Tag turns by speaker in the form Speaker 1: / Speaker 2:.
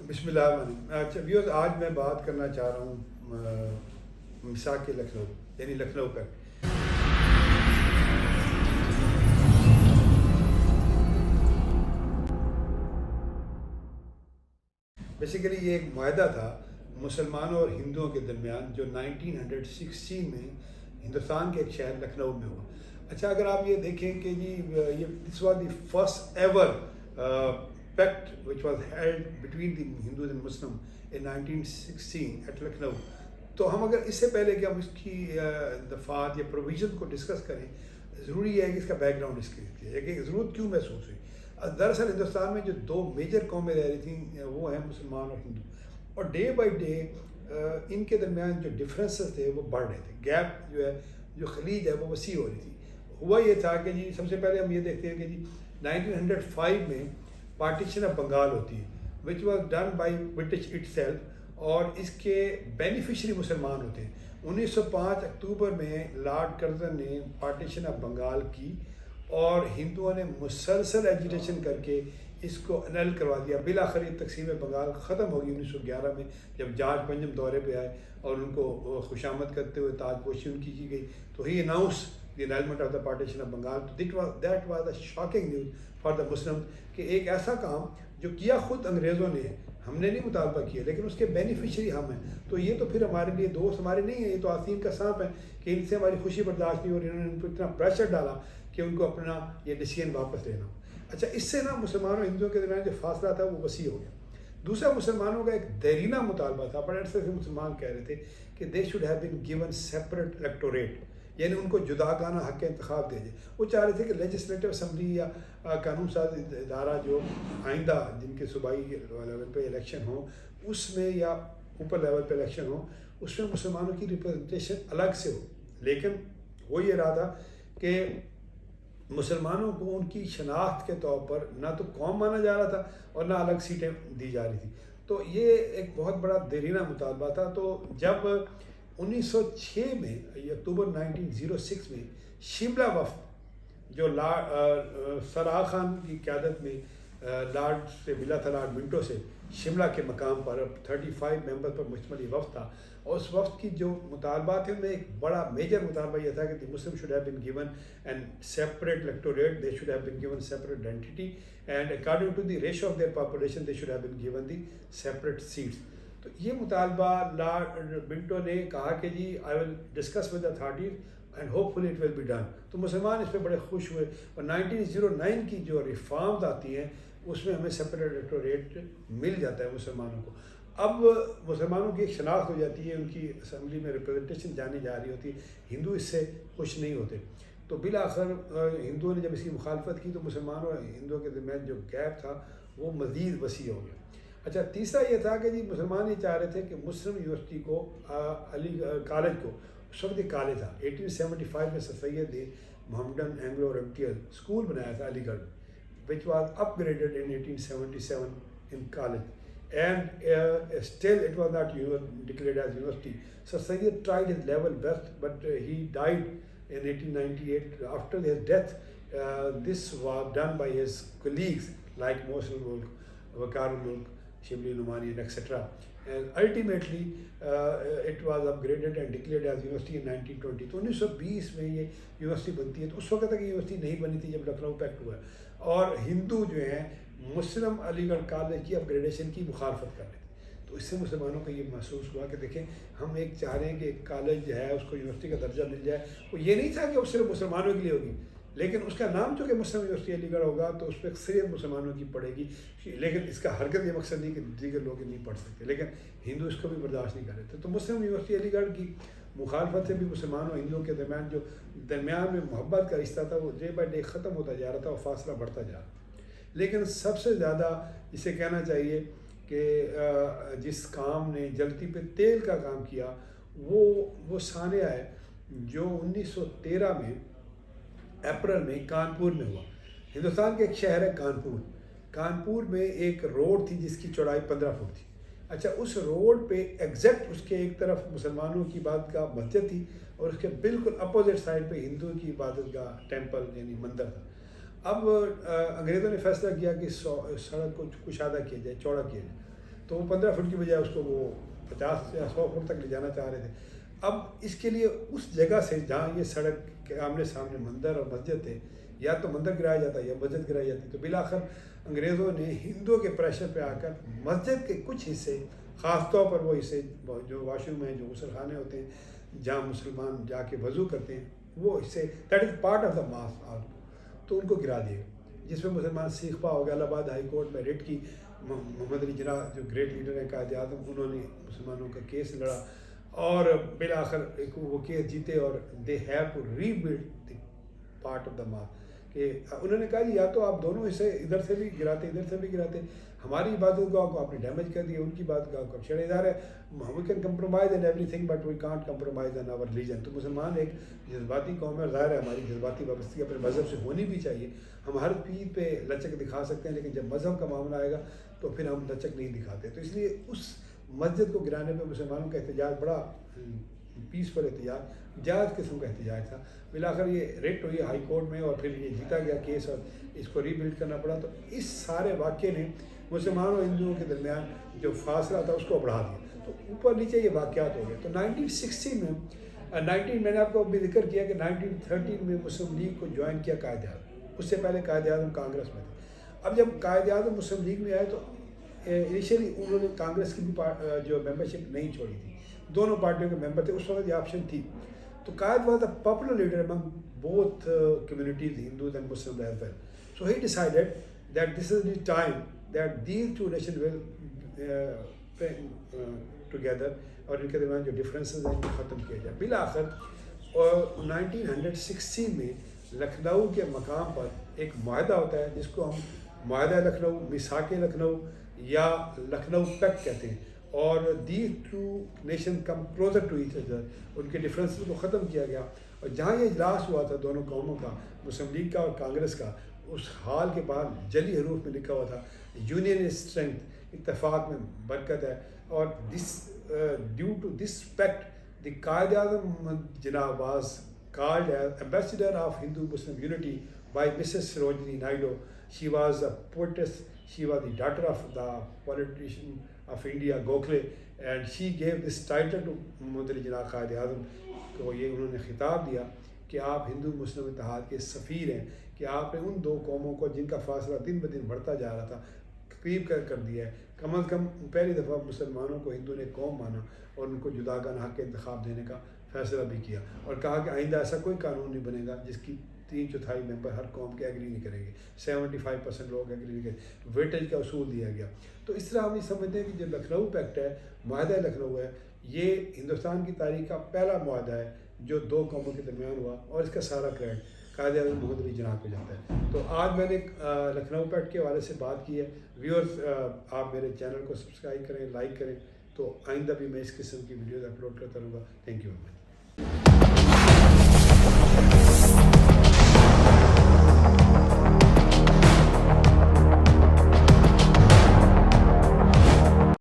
Speaker 1: بسم اللہ الرحمن الرحیم۔ اچھا ویورز، آج میں بات کرنا چاہ رہا ہوں مساک لکھنؤ یعنی لکھنؤ پر۔ بیسیکلی یہ ایک معاہدہ تھا مسلمانوں اور ہندوؤں کے درمیان جو 1916 میں ہندوستان کے ایک شہر لکھنؤ میں ہوا۔ اچھا، اگر آپ یہ دیکھیں کہ جی یہ this was the first ever pact which was held between the Hindus and Muslim in 1916 at Lucknow. تو ہم اگر اس سے پہلے کہ ہم اس کی دفعات یا پروویژن کو ڈسکس کریں، ضروری ہے کہ اس کا بیک گراؤنڈ ڈسکس ہے کہ ضرورت کیوں محسوس ہوئی۔ دراصل ہندوستان میں جو دو میجر قومیں رہ رہی تھیں وہ ہیں مسلمان اور ہندو، اور ڈے بائی ڈے ان کے درمیان جو ڈفرینسز تھے وہ بڑھ رہے تھے، گیپ جو ہے جو خلیج ہے وہ وسیع ہو رہی تھی۔ ہوا یہ تھا کہ جی سب سے پہلے ہم یہ دیکھتے ہیں کہ جی 1905 میں پارٹیشن آف بنگال ہوتی ہے which was done by British it self, اور اس کے بینیفیشری مسلمان ہوتے ہیں۔ 1905 اکتوبر میں لارڈ کرزن نے پارٹیشن آف بنگال کی اور ہندوؤں نے مسلسل ایجیٹیشن کر کے اس کو انل کروا دیا۔ بالآخر یہ تقسیم بنگال ختم ہوگی 1911 میں، جب جارج پنجم دورے پہ آئے اور ان کو خوش آمد کرتے ہوئے تاج پوشی ان کی گئی، تو ہی announce the annulment of the partition of Bengal. تو that was a shocking news for the Muslim کہ ایک ایسا کام جو کیا خود انگریزوں نے، ہم نے نہیں مطالبہ کیا، لیکن اس کے بینیفیشری ہم ہیں، تو یہ تو پھر ہمارے لیے دوست ہمارے نہیں ہیں، یہ تو آسین کا سانپ ہے کہ ان سے ہماری خوشی برداشت نہیں ہو رہی، انہوں نے ان کو اتنا پریشر ڈالا کہ ان کو اپنا یہ ڈیسیژن واپس لینا ہو۔ اچھا، اس سے نا مسلمانوں اور ہندوؤں کے درمیان جو فاصلہ تھا وہ وسیع ہو گیا۔ دوسرا، مسلمانوں کا ایک دیرینہ مطالبہ تھا، بڑے عرصے سے مسلمان کہہ رہے تھے کہ دے should have been given separate electorate, یعنی ان کو جداگانہ حق انتخاب دے جائے۔ وہ چاہ رہے تھے کہ لیجسلیٹو اسمبلی یا قانون ساز ادارہ جو آئندہ جن کے صوبائی لیول پہ الیکشن ہوں اس میں یا اوپر لیول پہ الیکشن ہوں اس میں مسلمانوں کی ریپرزنٹیشن الگ سے ہو، لیکن وہ یہ رہا تھا کہ مسلمانوں کو ان کی شناخت کے طور پر نہ تو قوم مانا جا رہا تھا اور نہ الگ سیٹیں دی جا رہی تھیں۔ تو یہ ایک بہت بڑا دیرینہ مطالبہ تھا۔ تو جب 1906 میں اکتوبر 1906 میں شملہ وفد جو سر آغا خان کی قیادت میں لارڈ سے ملا تھا، لارڈ منٹو سے، شملہ کے مقام پر 35 ممبر پر مشتمل یہ وفد تھا، اور اس وفد کی جو مطالبات ہیں ان میں ایک بڑا میجر مطالبہ یہ تھا کہ the Muslim should have been given an separate electorate, they should have been given separate identity, and according to the ratio of their population they should have been given the separate seats. تو یہ مطالبہ Lord Minto نے کہا کہ جی I will discuss with authorities and hopefully it will be done. تو مسلمان اس پہ بڑے خوش ہوئے، اور 1909 کی جو ریفارمز آتی ہیں اس میں ہمیں سیپریٹ الیکٹوریٹ مل جاتا ہے مسلمانوں کو۔ اب مسلمانوں کی ایک شناخت ہو جاتی ہے، ان کی اسمبلی میں ریپرزنٹیشن جانی جا رہی ہوتی ہے، ہندو اس سے خوش نہیں ہوتے۔ تو بالآخر ہندوؤں نے جب اس کی مخالفت کی تو مسلمانوں اور ہندوؤں کے درمیان جو گیپ تھا وہ مزید وسیع ہو گیا۔ اچھا، تیسرا یہ تھا کہ جی مسلمان یہ چاہ رہے تھے کہ مسلم یونیورسٹی کو علی کالج کو، اس وقت ایک کالج تھا، 1875 میں سر سید نے محمدن اینگلو ریمٹیل اسکول بنایا تھا علی گڑھ، which was upgraded in 1877 in college, and still it was not declared as university. Sir Syed tried his level best, but he died in 1898. After his death, this was done by his colleagues like Mohsin Mulk, Waqar Mulk, Shibli Numani, and etc. And ultimately it was upgraded and declared as university in 1920. تو 1920 میں یہ university بنتی ہے۔ تو اس وقت تک یہ university نہیں بنی تھی جب لکھنؤ پیکٹ ہوا، اور ہندو جو ہیں مسلم علی گڑھ کالج کی اپگریڈیشن کی مخالفت کر رہے تھے۔ تو اس سے مسلمانوں کو یہ محسوس ہوا کہ دیکھیں ہم ایک چاہ رہے ہیں کہ ایک کالج جو ہے اس کو یونیورسٹی کا درجہ مل جائے۔ وہ یہ نہیں تھا کہ وہ صرف مسلمانوں کے لیے ہوگی، لیکن اس کا نام چونکہ مسلم یونیورسٹی علی گڑھ ہوگا تو اس پہ اکثریت مسلمانوں کی پڑے گی، لیکن اس کا ہرگز یہ مقصد نہیں کہ دیگر لوگ نہیں پڑھ سکتے، لیکن ہندو اس کو بھی برداشت نہیں کر رہے تھے۔ تو مسلم یونیورسٹی علی گڑھ کی مخالفت سے بھی مسلمانوں اور ہندوؤں کے درمیان جو درمیان میں محبت کا رشتہ تھا وہ ڈے بائی ڈے ختم ہوتا جا رہا تھا اور فاصلہ بڑھتا جا رہا۔ لیکن سب سے زیادہ اسے کہنا چاہیے کہ جس کام نے جلتی پہ تیل کا کام کیا وہ سانحہ ہے جو 1913 میں اپریل میں کانپور میں ہوا۔ ہندوستان کے ایک شہر ہے کانپور میں ایک روڈ تھی جس کی چوڑائی 15 فٹ تھی۔ اچھا، اس روڈ پہ ایگزیکٹ اس کے ایک طرف مسلمانوں کی عبادت گاہ مسجد تھی اور اس کے بالکل اپوزٹ سائڈ پہ ہندوؤں کی عبادت گاہ ٹیمپل یعنی مندر تھا۔ اب انگریزوں نے فیصلہ کیا کہ سڑک کو کشادہ کیا جائے، چوڑا کیا جائے۔ تو وہ 15 فٹ کی بجائے اس کو وہ 50 یا 100 فٹ تک لے جانا چاہ رہے تھے. اب اس کے لیے اس جگہ سے جہاں یہ سڑک کے آمنے سامنے مندر اور مسجد تھے، یا تو مندر گرایا جاتا یا مسجد گرائی جاتی. تو بالآخر انگریزوں نے ہندوؤں کے پریشر پہ آ کر مسجد کے کچھ حصے، خاص طور پر وہ حصے جو واش روم ہیں، جو غسل خانے ہوتے ہیں جہاں مسلمان جا کے وضو کرتے ہیں، وہ حصے that is part of the mask, تو ان کو گرا دیا، جس میں مسلمان سیخ پا ہو گیا. الہ آباد ہائی کورٹ میں ریٹ کی. محمد علی جناح جو گریٹ لیڈر ہیں، قائد اعظم، انہوں نے مسلمانوں کا کیس لڑا اور بالآخر ایک وہ کیس جیتے اور they have to rebuild the part of the mask. کہ انہوں نے کہا جی یا تو آپ دونوں حصے ادھر سے بھی گراتے ادھر سے بھی گراتے، ہماری عبادت گاہ کو آپ نے ڈیمیج کر دیا، ان کی عبادت گاہ کو چھیڑے جا رہے ہیں. We can compromise in everything but we can't compromise in our religion. تو مسلمان ایک جذباتی قوم ہے، ظاہر ہے ہماری جذباتی وابستگی اپنے مذہب سے ہونی بھی چاہیے. ہم ہر چیز پہ لچک دکھا سکتے ہیں، لیکن جب مذہب کا معاملہ آئے گا تو پھر ہم لچک نہیں دکھاتے. تو اس لیے اس مسجد کو گرانے پہ مسلمانوں کا احتجاج بڑا پیسفل احتجاج، جائز قسم کا احتجاج تھا. بالآخر یہ ریٹ ہوئی ہائی کورٹ میں اور پھر یہ جیتا گیا کیس اور اس کو ری بلڈ کرنا پڑا. تو اس سارے واقعے نے مسلمانوں اور ہندوؤں کے درمیان جو فاصلہ تھا اس کو بڑھا دیا. تو اوپر نیچے یہ واقعات ہو گئے. تو 1960 میں میں نے آپ کو ابھی ذکر کیا کہ 1913 میں مسلم لیگ کو جوائن کیا قائد اعظم. اس سے پہلے قائد اعظم کانگریس میں تھے. اب جب قائد اعظم مسلم لیگ میں آئے تو انیشیلی انہوں نے کانگریس کی بھی جو ممبرشپ نہیں چھوڑی تھی، دونوں پارٹیوں کے ممبر تھے. اس وقت یہ آپشن تھی. تو قائد was a popular leader among both communities, Hindus and Muslims as well. So he decided that this is the time that these two nations will together اور ان کے درمیان جو ڈفرینسز ہیں ان کو ختم کیا جائے. بالآخر 1916 میں لکھنؤ کے مقام پر ایک معاہدہ ہوتا ہے جس کو ہم معاہدہ لکھنؤ، میثاق لکھنؤ یا لکھنؤ پیکٹ کہتے ہیں. اور these two nation come closer to each other, ان کے ڈفرینسز کو ختم کیا گیا. اور جہاں یہ اجلاس ہوا تھا دونوں قوموں کا، مسلم لیگ کا اور کانگریس کا، اس ہال کے باہر جلی حروف میں لکھا ہوا تھا یونین از اسٹرینتھ، اتفاق میں برکت ہے. اور دس ڈیو ٹو دس پیکٹ دی قائد اعظم جناب was called as ambassador of Hindu Muslim unity by Mrs. Sarojini Naidu. She was a poetess, she was the daughter of the politician of India Gokhale, and she gave this title to Muhammad Ali Jinnah Quaid Azam کو. یہ انہوں نے خطاب دیا کہ آپ ہندو مسلم اتحاد کے سفیر ہیں، کہ آپ نے ان دو قوموں کو جن کا فاصلہ دن بدن بڑھتا جا رہا تھا قریب کر دیا ہے. کم از کم پہلی دفعہ مسلمانوں کو ہندو نے قوم مانا اور ان کو جداگانہ حق انتخاب دینے کا فیصلہ بھی کیا. اور کہا کہ آئندہ ایسا کوئی قانون نہیں بنے گا جس کی 3/4 ممبر ہر قوم کے ایگری نہیں کریں گے، 75% لوگ ایگری نہیں کریں گے. ویٹیج کا اصول دیا گیا. تو اس طرح ہم یہ سمجھتے ہیں کہ جو لکھنؤ پیکٹ ہے، معاہدہ لکھنؤ ہے، یہ ہندوستان کی تاریخ کا پہلا معاہدہ ہے جو دو قوموں کے درمیان ہوا، اور اس کا سارا کریڈٹ قائد اعظم محمد علی جناح کو جاتا ہے. تو آج میں نے لکھنؤ پیکٹ کے حوالے سے بات کی ہے. ویورز آپ میرے چینل کو سبسکرائب کریں، لائک کریں، تو آئندہ بھی میں اس قسم کی ویڈیوز اپلوڈ کرتا رہوں گا. Thank you very much.